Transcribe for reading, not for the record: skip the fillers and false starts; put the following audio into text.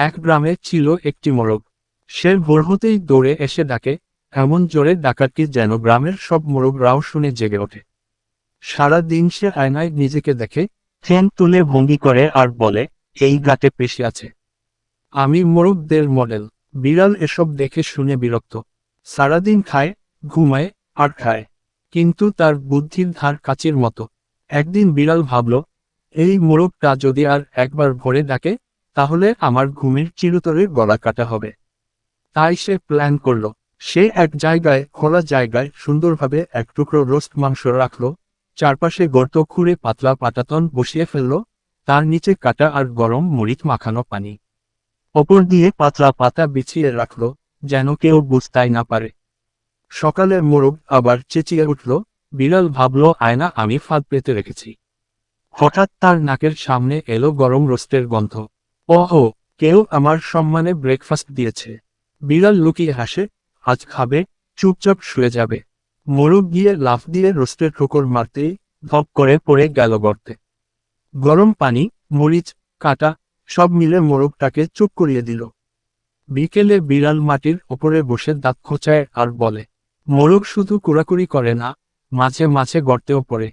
এক গ্রামে ছিল একটি মোরগ। সে ভোর হতেই দৌড়ে এসে ডাকে, এমন জোরে ডাকাতটি যেন গ্রামের সব মোরগরাও শুনে জেগে ওঠে। সারা দিন সে আয়নায় নিজেকে দেখে, ঠ্যাং তুলে ভঙ্গি করে আর বলে, এই গাতে পেশি আছে। আমি মোরগদের মডেল। বিড়াল এসব দেখে শুনে বিরক্ত। সারাদিন খায়, ঘুমায়, আর খায়, কিন্তু তার বুদ্ধির ধার কাচির মতো। একদিন বিড়াল ভাবল, এই মোরগটা যদি আর একবার ভোরে ডাকে, তাহলে আমার ঘুমের চিরতরে গলা কাটা হবে। তাই সে প্ল্যান করল। সে এক জায়গায়, খোলা জায়গায় সুন্দরভাবে এক টুকরো রোস্ট মাংস রাখল, চারপাশে গর্ত খুঁড়ে পাতলা পাটাতন বসিয়ে ফেলল, তার নিচে কাটা আর গরম মরিচ মাখানো পানি। ওপর দিয়ে পাতলা পাতা বিছিয়ে রাখল, যেন কেউ বুঝতেই না পারে। সকালে মোরগ আবার চেঁচিয়ে উঠল। বিড়াল ভাবল, আয়না আমি ফাঁদ পেতে রেখেছি। হঠাৎ তার নাকের সামনে এলো গরম রোস্টের গন্ধ। ওহো, কেউ আমার সম্মানে ব্রেকফাস্ট দিয়েছে। বিড়াল লুকিয়ে হাসে, আজ খাবে, চুপচাপ শুয়ে যাবে। মোরগ গিয়ে লাফ দিয়ে রোস্টের ঠোকর মারতেই ধপ করে পড়ে গেল গর্তে। গরম পানি, মরিচ, কাটা, সব মিলে মোরগটাকে চুপ করিয়ে দিল। বিকেলে বিড়াল মাটির ওপরে বসে দাঁত খোঁচায় আর বলে, মোরগ শুধু কুড়াকুড়ি করে না, মাঝে মাঝে গর্তেও পড়ে।